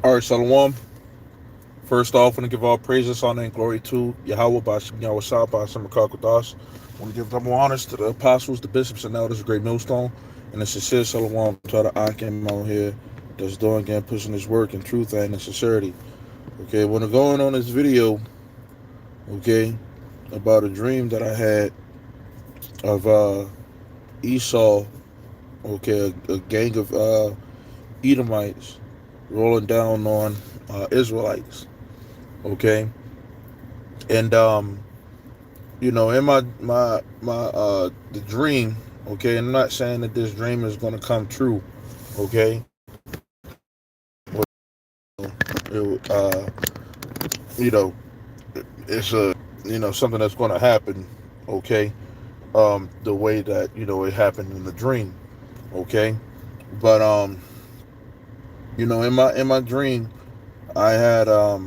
All right, Shalom. First off, I want to give all praises, honor, and glory to Yahweh, Bashim Yahweh Shah, Bashim Makakodas. I want to give double honors to the apostles, the bishops, and elders of Great Millstone. And a sincere Shalom to the Akim out here that's doing and pushing his work in truth and in sincerity. Okay, when I'm going on this video, okay, about a dream that I had of Esau, okay, a gang of Edomites rolling down on Israelites, okay, and in my the dream, okay, and I'm not saying that this dream is going to come true, okay, it, you know, it's a something that's going to happen, okay, the way that it happened in the dream, okay, but in my dream, I had it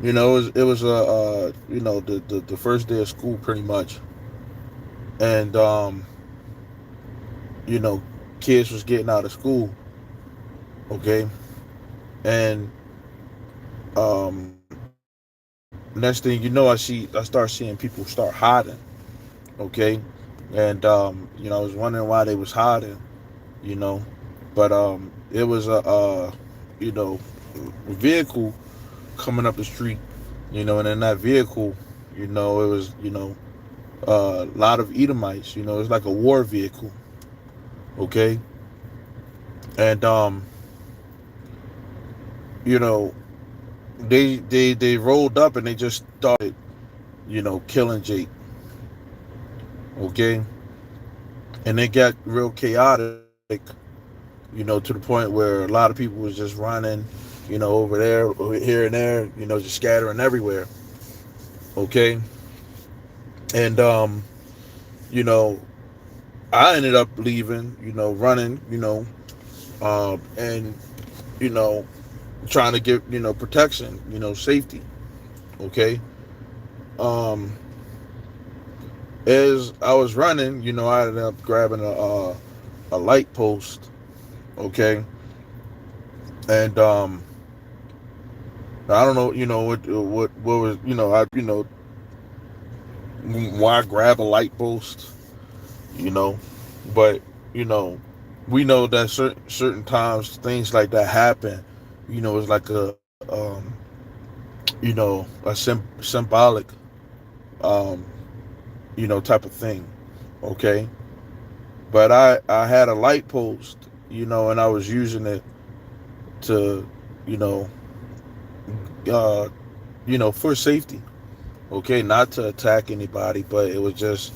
was a the first day of school pretty much, and you know, kids was getting out of school, okay, and next thing you know, I start seeing people start hiding, okay, and I was wondering why they was hiding, you know, but it was a you know vehicle coming up the street, and in that vehicle, it was a lot of Edomites, it's like a war vehicle, okay, and you know they rolled up and they just started killing Jake, okay, and it got real chaotic, to the point where a lot of people was just running, over there, over here and there, just scattering everywhere, okay, and you know I ended up leaving, running, and you know trying to get protection, safety, okay. um as I was running, I ended up grabbing a light post, okay, and I don't know, what was, I why grab a light post, you know, but you know, we know that certain times things like that happen, it's like a symbolic, um, type of thing, okay. But I had a light post, and I was using it to, you know, uh, for safety, okay, not to attack anybody, but it was just,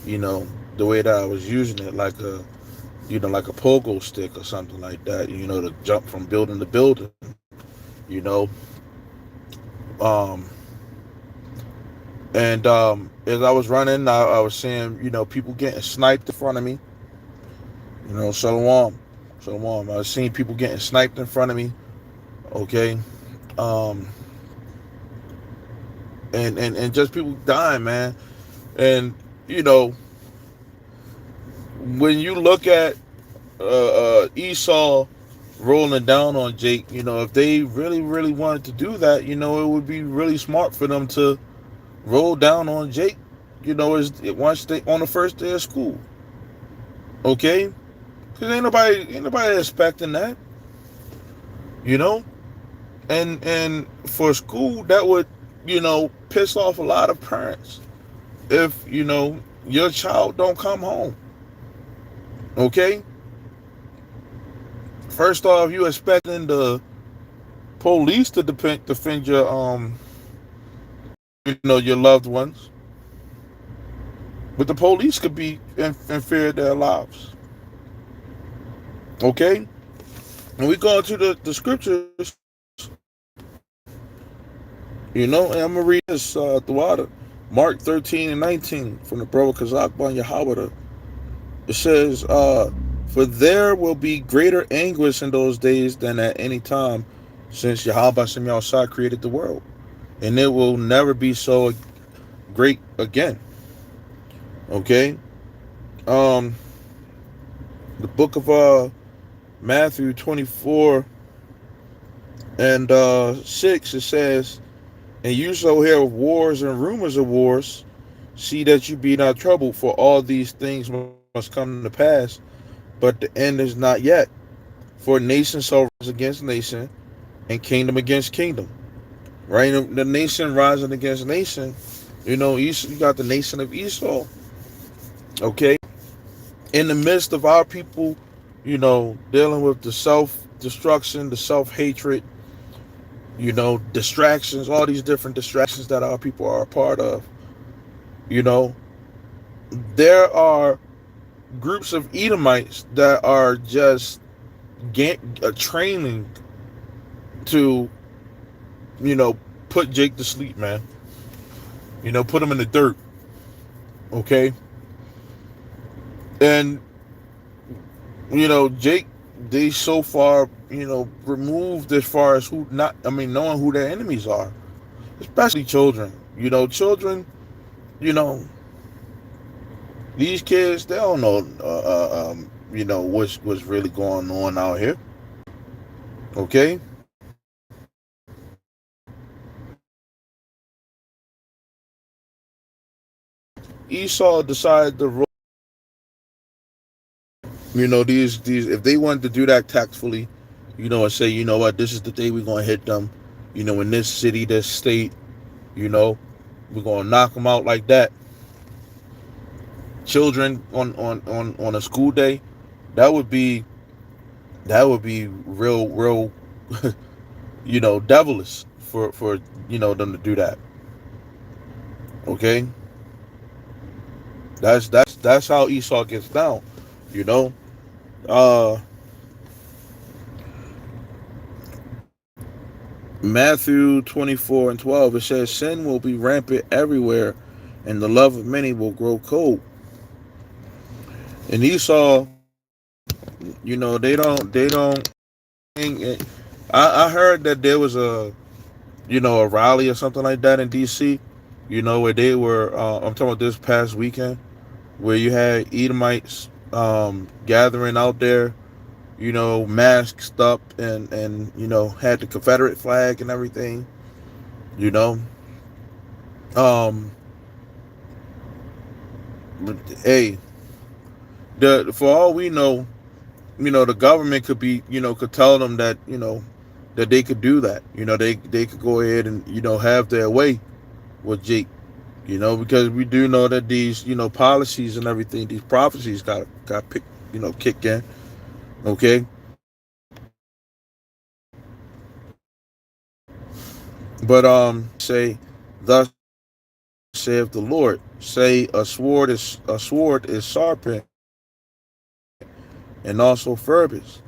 you know, the way that I was using it, like a pogo stick or something like that, to jump from building to building, you know. Um, and as I was running, I was seeing, people getting sniped in front of me, shalom, shalom. I was seeing people getting sniped in front of me, okay. Um, and just people dying, man. And you know, when you look at Esau rolling down on Jake, if they really, really wanted to do that, it would be really smart for them to roll down on Jake, once they on the first day of school, okay? Because ain't nobody expecting that, you know. And for school, that would piss off a lot of parents if your child don't come home, okay. First off, you expecting the police to defend your your loved ones, but the police could be in fear of their lives. Okay, and we go into the scriptures, and I'm gonna read this throughout Mark 13:19 from the brother Kazak Ban Yahweh. It says, "For there will be greater anguish in those days than at any time since Yahweh Shem Yahshua created the world, and it will never be so great again." Okay. Um, the book of Matthew 24, And 6, it says, and you shall hear of wars and rumors of wars. See that you be not troubled, for all these things must come to pass, but the end is not yet. For nation shall rise against nation, and kingdom against kingdom. Right? The nation rising against nation. You got the nation of Esau. Okay? In the midst of our people, dealing with the self destruction, the self hatred, distractions, all these different distractions that our people are a part of, you know, there are groups of Edomites that are just training to, you know, put Jake to sleep, man. Put him in the dirt, okay? And, Jake, they so far, removed as far as knowing who their enemies are, especially children. Children, you know, these kids, they don't know, what's really going on out here, okay? Esau decided to roll. These if they wanted to do that tactfully, and say, you know what, this is the day we're gonna hit them, in this city, this state, you know, we're gonna knock them out like that. Children on a school day, that would be real, devilish for them to do that. Okay, that's how Esau gets down. You know, uh, Matthew 24:12, it says, sin will be rampant everywhere, and the love of many will grow cold. And Esau, they don't. I heard that there was a rally or something like that in D.C. Where they were. I'm talking about this past weekend, where you had Edomites gathering out there, masked up and had the Confederate flag and everything. You know, um, but, hey, for all we know, the government could tell them that that they could do that. They could go ahead and have their way with Jake. Because we do know that these policies and everything, these prophecies got picked, kicked in. Okay, but say, thus saith the Lord. Say a sword is sharpened and also furbished.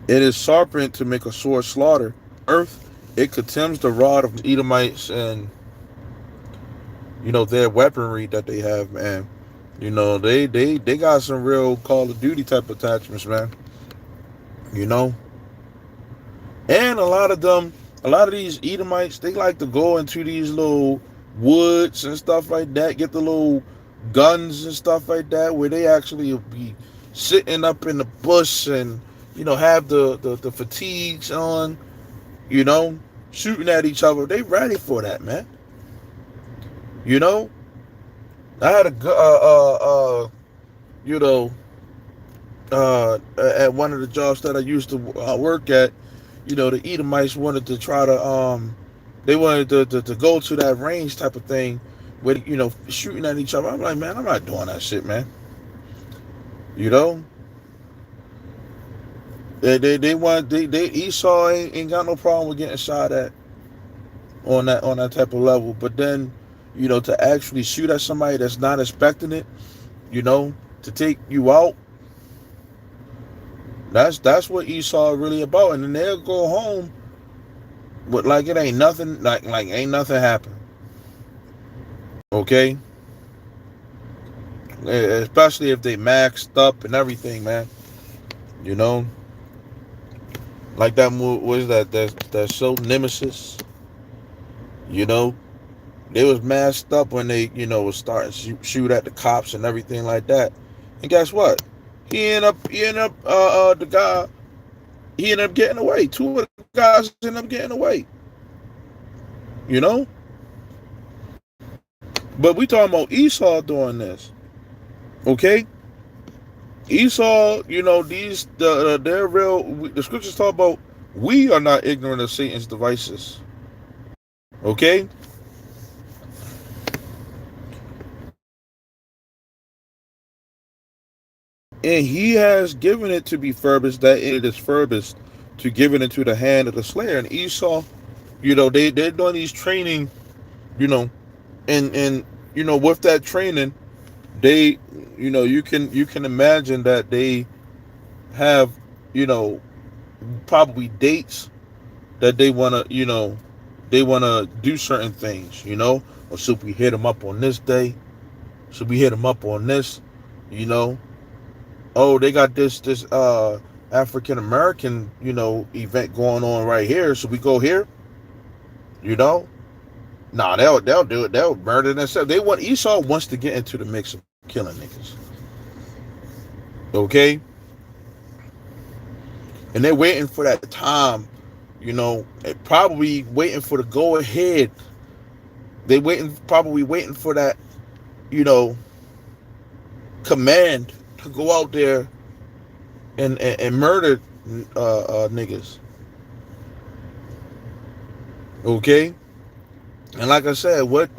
It is sharpened to make a sword slaughter. Earth, it contemns the rod of Edomites and their weaponry that they have, man. They got some real Call of Duty type attachments, man. You know, and a lot of these Edomites, they like to go into these little woods and stuff like that, get the little guns and stuff like that, where they actually will be sitting up in the bush and have the fatigues on, you know, shooting at each other. They ready for that, man. You know, I had you know, at one of the jobs that I used to work at, the Edomites wanted to try to they wanted to go to that range type of thing with shooting at each other. I'm like, man, I'm not doing that shit, man. You know, they Esau ain't got no problem with getting shot at on that type of level, but then to actually shoot at somebody that's not expecting it, to take you out. That's what Esau really about, and then they'll go home with like it ain't nothing, like ain't nothing happened. Okay, especially if they maxed up and everything, man. You know, like that movie was that show Nemesis. You know, they was masked up when they was starting to shoot at the cops and everything like that. And guess what? He ended up the guy. he ended up getting away. Two of the guys ended up getting away. You know? But we talking about Esau doing this. Okay? Esau, these they're real. The scriptures talk about we are not ignorant of Satan's devices. Okay, and he has given it to be furbished that it is furbished to give it into the hand of the slayer. And Esau, they're doing these training, you know, and with that training, they, you can imagine that they have, you know, probably dates that they wanna do certain things, or should we hit them up on this day? Should we hit them up on this? You know, oh, they got this African American event going on right here. Should we go here? You know, nah, they'll do it. They'll murder themselves. They want Esau wants to get into the mix of killing niggas. Okay, and they're waiting for that time. Probably waiting for the go ahead. Probably waiting for that. You know, command to go out there and murder niggas. Okay, and like I said, what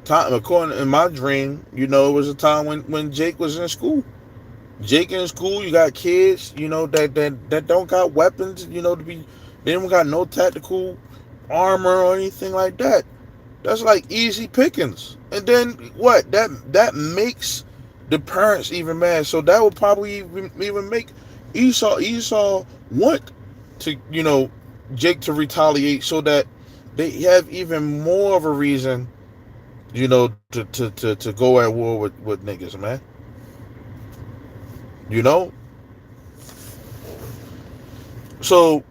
time? According in my dream, it was a time when Jake was in school. Jake in school, you got kids, that don't got weapons, to be. They don't got no tactical armor or anything like that. That's like easy pickings. And then what? That makes the parents even mad. So that would probably even make Esau want to Jake to retaliate so that they have even more of a reason to go at war with niggas, man. You know, so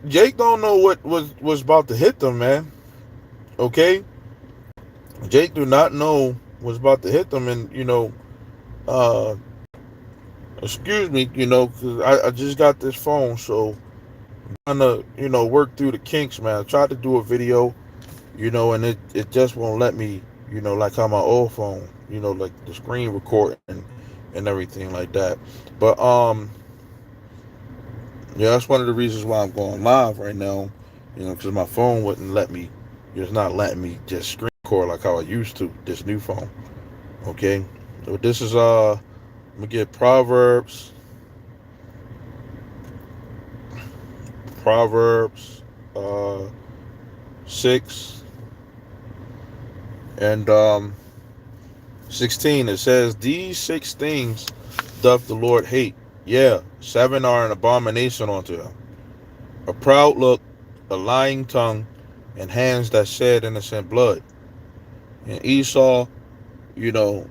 Jake don't know what was about to hit them, man. Okay, Jake do not know what's about to hit them, and uh, excuse me, because I just got this phone, so I'm trying to work through the kinks, man. I tried to do a video, and it just won't let me, like on my old phone, like the screen recording and everything like that. But yeah, that's one of the reasons why I'm going live right now, because my phone wouldn't let me. It's not letting me just screen record like how I used to. This new phone, okay. So this is I'm gonna get Proverbs, uh, 6 and 16. It says, "These 6 things doth the Lord hate. Yeah, 7 are an abomination unto him: a proud look, a lying tongue, and hands that shed innocent blood." And Esau, you know,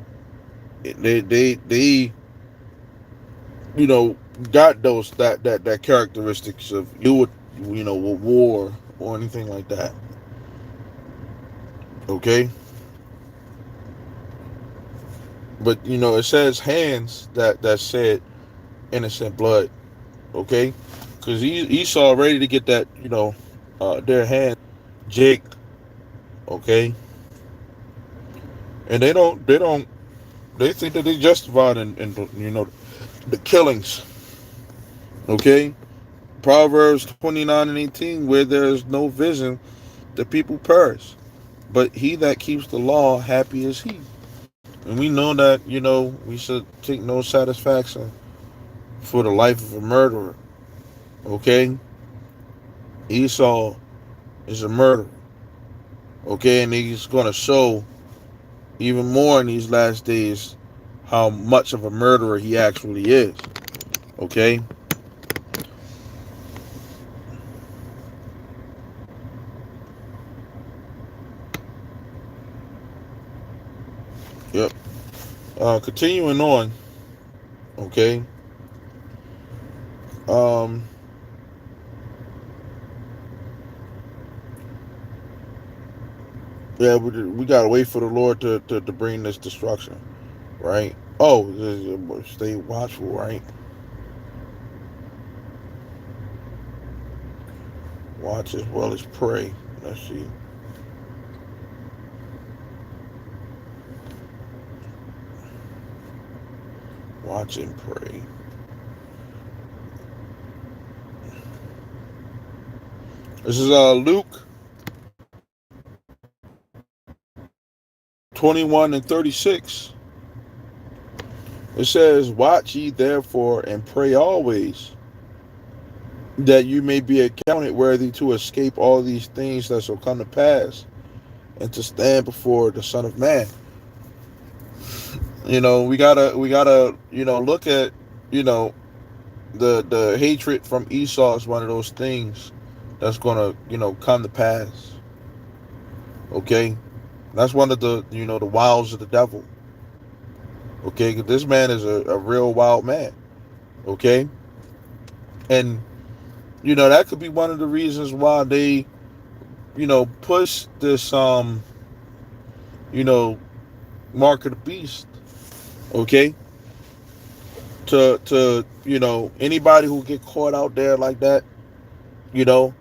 they got those that characteristics of with war or anything like that. Okay, but it says hands that shed innocent blood. Okay, because Esau ready to get that their hand Jake. Okay, and they think that they justified in the killings. Okay, Proverbs 29:18, where there is no vision, the people perish, but he that keeps the law, happy is he. And we know that we should take no satisfaction for the life of a murderer. Okay, Esau is a murderer. Okay, and he's going to show even more in these last days how much of a murderer he actually is. Okay, yep. Continuing on. Okay, um, yeah, we gotta wait for the Lord to bring this destruction, right? Oh, stay watchful, right? Watch as well as pray. Let's see. Watch and pray. This is Luke 21 and 36. It says, "Watch ye therefore and pray always, that you may be accounted worthy to escape all these things that shall come to pass, and to stand before the Son of Man." We gotta look at you know the hatred from Esau is one of those things that's gonna come to pass. Okay, that's one of the wiles of the devil. Okay, 'cause this man is a real wild man. Okay, and that could be one of the reasons why they push this you know mark of the beast. Okay, to anybody who get caught out there like that, you know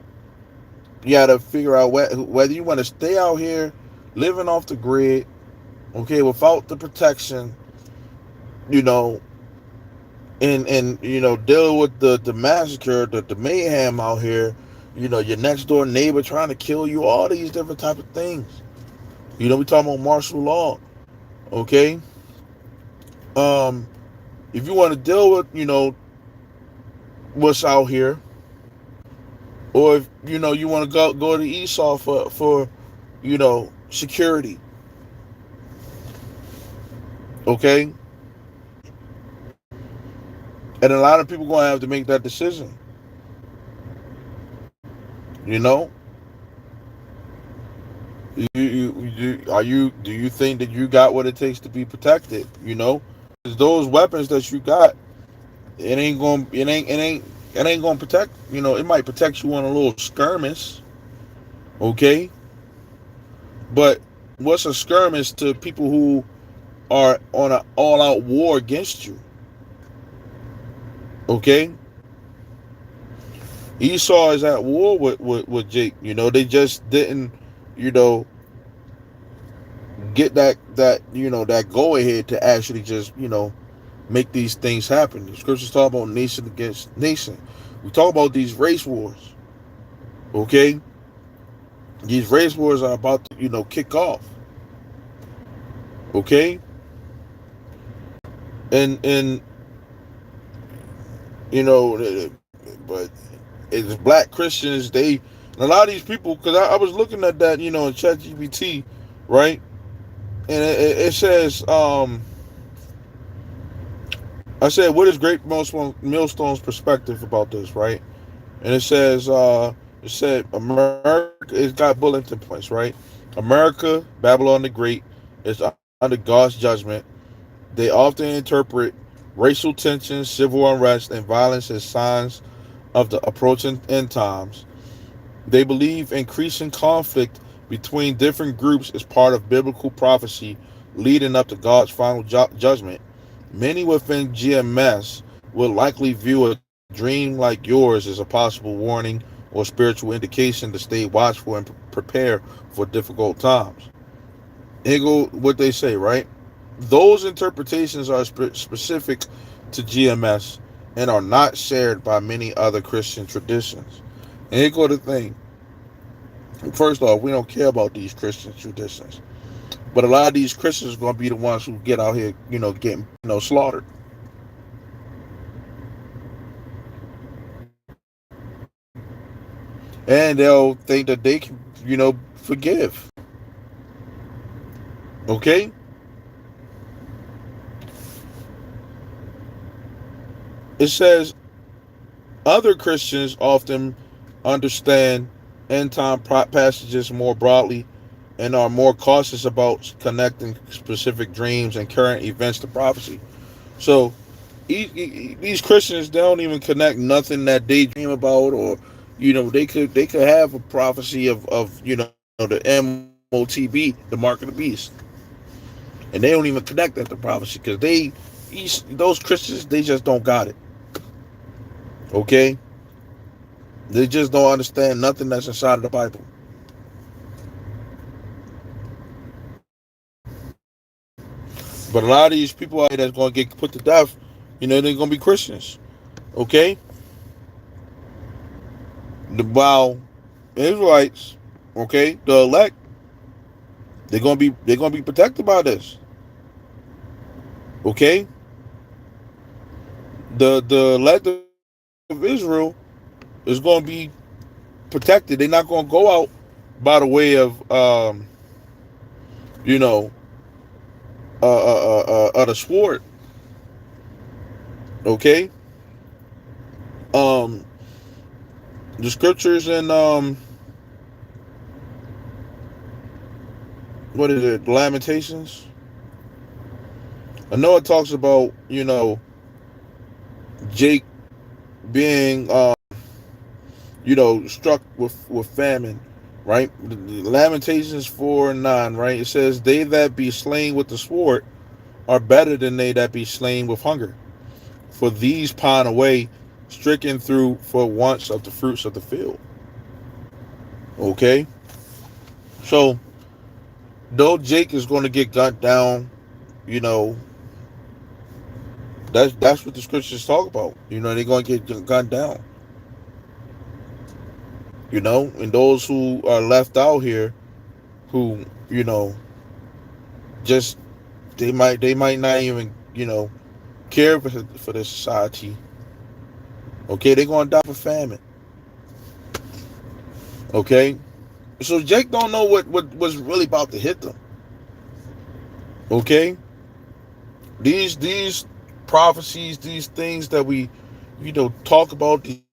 you got to figure out whether you want to stay out here living off the grid, okay, without the protection, you know and dealing with the massacre, the mayhem out here, your next door neighbor trying to kill you, all these different type of things. We talking about martial law. Okay, um if you want to deal with what's out here, or if you want to go to Esau for security. Okay, and a lot of people gonna have to make that decision. you know do you think that you got what it takes to be protected? 'Cause those weapons that you got, it ain't gonna protect. It might protect you on a little skirmish. Okay, but what's a skirmish to people who are on an all-out war against you? Okay, Esau is at war with Jake. They just didn't you know get that go ahead to actually just make these things happen. The scriptures talk about nation against nation. We talk about these race wars. Okay, these race wars are about to kick off. Okay, and but it's black Christians. A lot of these people, because I was looking at that in ChatGPT, right? And it says, I said, what is Great Millstone's perspective about this, right? And it said America, it's got bulletin points, right? America, Babylon the Great, is under God's judgment. They often interpret racial tensions, civil unrest, and violence as signs of the approaching end times. They believe increasing conflict between different groups is part of biblical prophecy leading up to God's final judgment. Many within GMS will likely view a dream like yours as a possible warning or spiritual indication to stay watchful and prepare for difficult times. Here go what they say, right? Those interpretations are specific to GMS and are not shared by many other Christian traditions. And here go the thing. First off, we don't care about these Christian traditions. But a lot of these Christians are going to be the ones who get out here, getting, slaughtered. And they'll think that they can, forgive. Okay? It says other Christians often understand end time passages more broadly and are more cautious about connecting specific dreams and current events to prophecy. So these Christians, they don't even connect nothing that they dream about, or they could have a prophecy of the MOTB, the mark of the beast, and they don't even connect that to prophecy because those Christians, they just don't got it. Okay, They just don't understand nothing that's inside of the Bible. But a lot of these people out here that's going to get put to death, they're going to be Christians. Okay? While Israelites, okay, the elect, they're going to be protected by this. Okay? The elect of Israel is going to be protected. They're not going to go out by the way of you know the sword. Okay? Um the scriptures in what is it, Lamentations? I know it talks about, Jake being struck with famine, right? Lamentations 4:9, right? It says, "They that be slain with the sword are better than they that be slain with hunger. For these pine away, stricken through for wants of the fruits of the field." Okay? So, though Jake is going to get gunned down, you know, that's what the scriptures talk about. They're going to get gunned down. And those who are left out here, who just they might not even care for the society. Okay, they're going to die for famine. Okay, so Jake don't know what was really about to hit them. Okay, these prophecies, these things that we talk about, these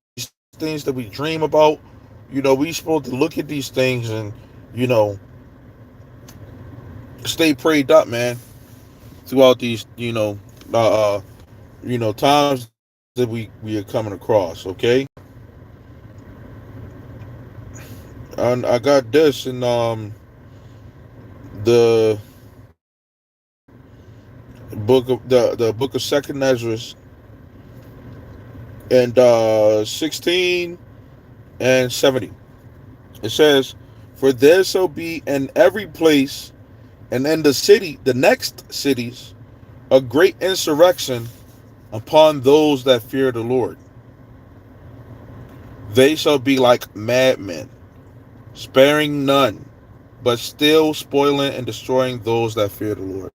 things that we dream about, we supposed to look at these things and you know stay prayed up, man, throughout these times that we are coming across. Okay, and I got this in the book of Second Ezra and 16 and 70. It says, "For there shall be in every place and in the next cities, a great insurrection upon those that fear the Lord. They shall be like madmen, sparing none, but still spoiling and destroying those that fear the Lord."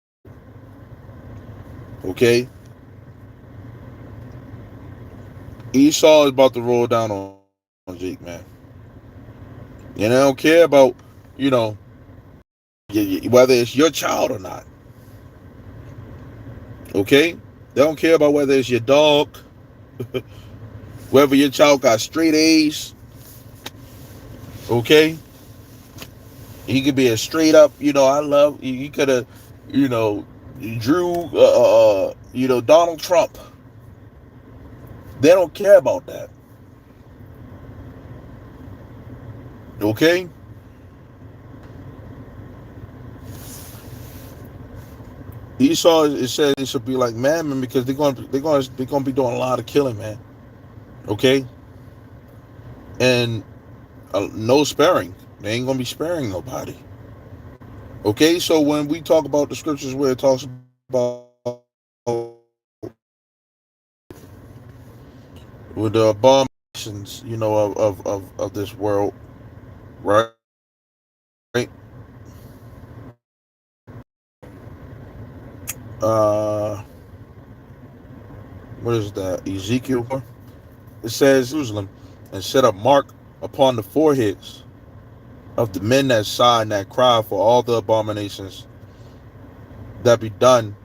Okay? Esau is about to roll down on Jake, man. And they don't care about, you know, whether it's your child or not. Okay? They don't care about whether it's your dog, whether your child got straight A's. Okay? He could be a straight up, I love, he could have, you know, drew, Donald Trump. They don't care about that. Okay? Esau, it says it should be like madmen because they're going to be doing a lot of killing, man. Okay? And no sparing. They ain't going to be sparing nobody. Okay? So when we talk about the scriptures where it talks about with the abominations, of this world, right? Uh, what is that? Ezekiel. It says Jerusalem and set a mark upon the foreheads of the men that sigh and that cry for all the abominations that be done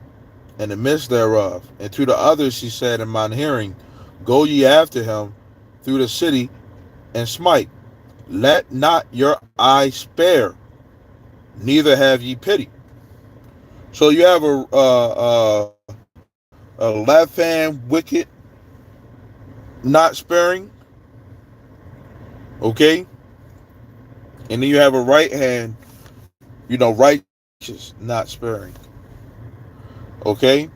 in the midst thereof. And to the others he said in mine hearing, "Go ye after him through the city and smite. Let not your eye spare, neither have ye pity." So you have a left hand wicked, not sparing, okay, and then you have a right hand, righteous, not sparing, okay.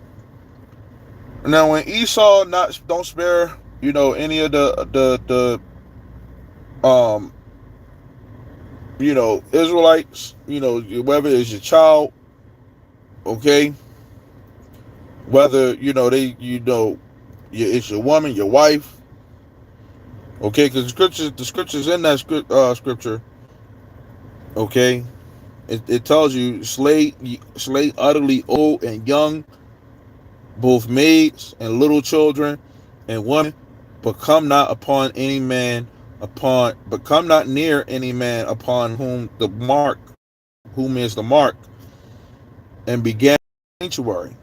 Now when Esau not don't spare, any of the um, Israelites, whether it's your child, okay, whether it's your woman, your wife, okay, because the scriptures in that scripture, okay, it tells you slay utterly old and young, both maids and little children and women, but come not upon any man but come not near any man upon whom is the mark, and began sanctuary.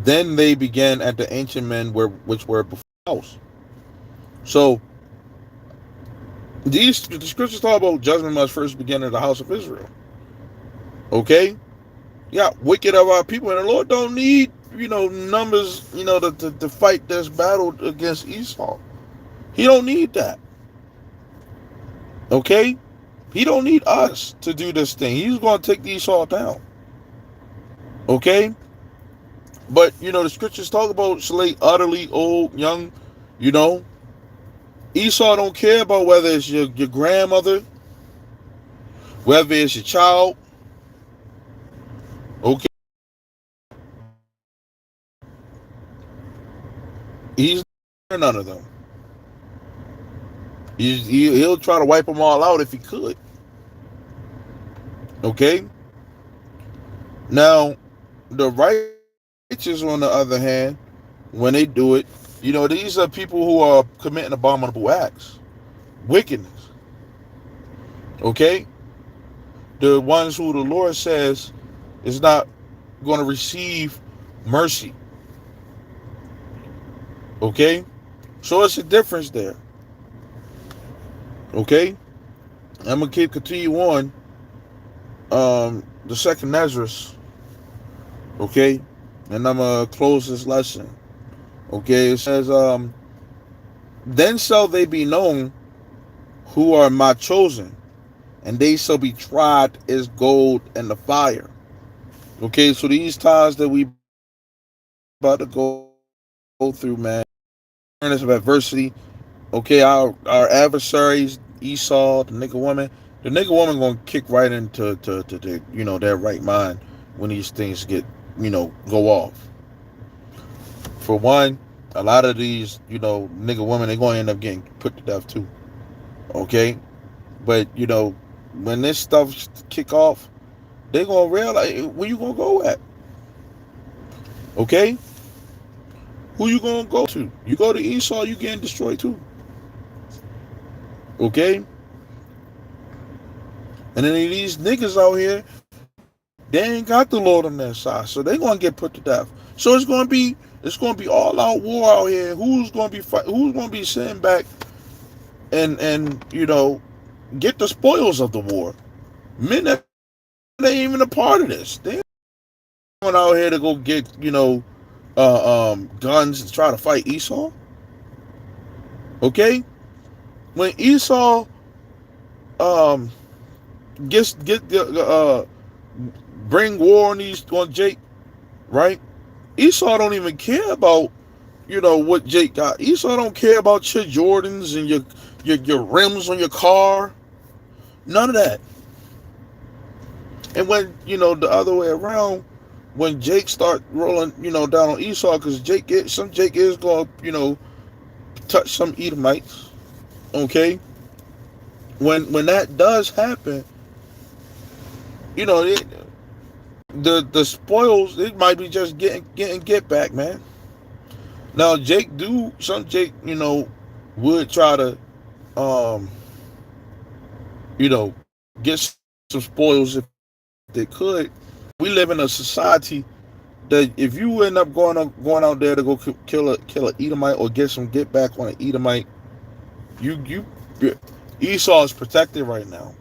Then they began at the ancient men which were before the house. So the scriptures talk about judgment must first begin in the house of Israel. Okay? Yeah, wicked of our people, and the Lord don't need, numbers, to fight this battle against Esau. He don't need that. Okay? He don't need us to do this thing. He's going to take Esau down. Okay? But, the scriptures talk about slay utterly old, young, you know. Esau don't care about whether it's your grandmother, whether it's your child. Okay? He's none of them. He'll try to wipe them all out if he could. Okay? Now, the righteous, on the other hand, when they do it, these are people who are committing abominable acts, wickedness. Okay? The ones who the Lord says is not going to receive mercy. Okay? So it's a difference there. Okay? I'm going to continue on. The second Ezra's. Okay? And I'm going to close this lesson. Okay? It says, then shall they be known who are my chosen, and they shall be tried as gold in the fire. Okay, so these times that we about to go through, man, furnace of adversity. Okay, our adversaries, Esau, the nigga woman gonna kick right into their right mind when these things go off. For one, a lot of these nigga women, they gonna end up getting put to death too. Okay, but when this stuff kick off, they gonna realize where you gonna go at. Okay, who you gonna go to? You go to Esau, you getting destroyed too. Okay, and then these niggas out here, they ain't got the Lord on their side, so they gonna get put to death. So it's gonna be all out war out here. Who's gonna be sitting back and get the spoils of the war? Men that ain't even a part of this. They going out here to go get guns and try to fight Esau. Okay, when Esau get bring war on Jake, right? Esau don't even care about what Jake got. Esau don't care about your Jordans and your rims on your car. None of that. And when the other way around, when Jake start rolling down on Esau, because Jake is going to touch some Edomites. Okay, when that does happen, the spoils, it might be just getting get back, man. Now Jake would try to get some spoils if they could. We live in a society that if you end up going out there to go kill a Edomite or get back on an Edomite, you Esau is protected right now,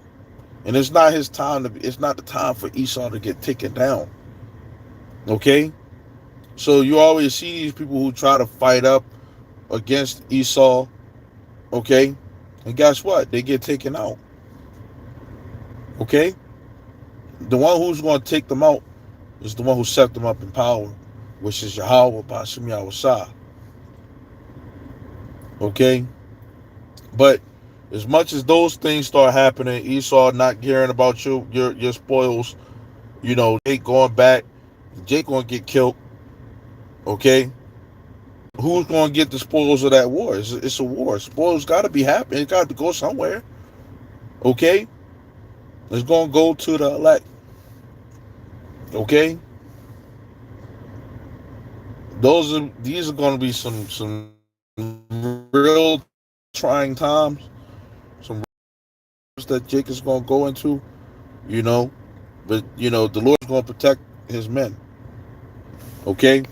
and it's not his time it's not the time for Esau to get taken down. Okay, so you always see these people who try to fight up against Esau. Okay, and guess what? They get taken out. Okay, the one who's going to take them out is the one who set them up in power, which is Yahweh Bashim Yahushua. Okay, but As much as those things start happening, Esau not caring about your spoils, Jake going back, Jake gonna get killed. Okay, who's gonna get the spoils of that war? It's a war. Spoils got to be happening. It got to go somewhere. Okay, it's gonna go to the elect. Okay, these are gonna be some real trying times. Some that Jake is gonna go into. You know, but the Lord's gonna protect His men. Okay,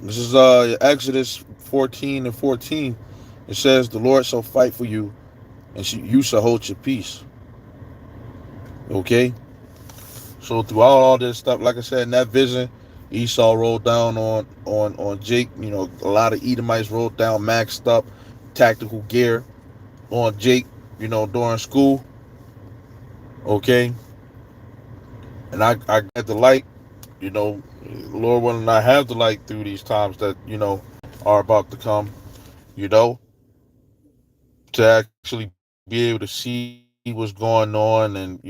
this is Exodus 14:14. It says, "The Lord shall fight for you, and you shall hold your peace." Okay, so throughout all this stuff, like I said, in that vision, Esau rolled down on Jake. A lot of Edomites rolled down, maxed up, tactical gear on Jake. During school. Okay, and I got the light. Lord willing, I have the light through these times that are about to come. You know, to actually be able to see what's going on, and.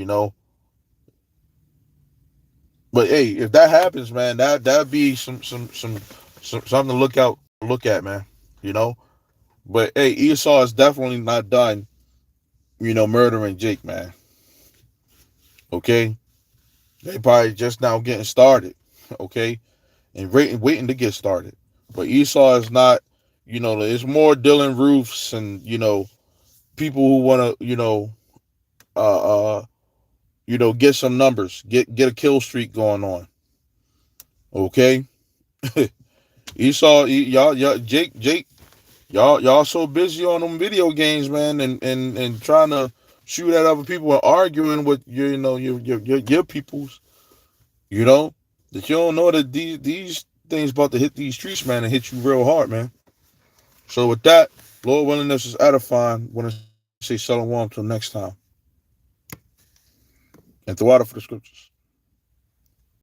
But hey, if that happens, man, that'd be some something to look at, man. You know. But hey, Esau is definitely not done. Murdering Jake, man. Okay, they probably just now getting started. Okay, and waiting to get started. But Esau is not. It's more Dylan Roofs and people who want to uh, uh get some numbers, get a kill streak going on. Okay, Esau, y'all, Jake, y'all so busy on them video games, man, and trying to shoot at other people and arguing with your peoples, you know, that you don't know that these things about to hit these streets, man, and hit you real hard, man. So with that, Lord willing, this is edifying. When I say shalom till next time, and throw out for the scriptures.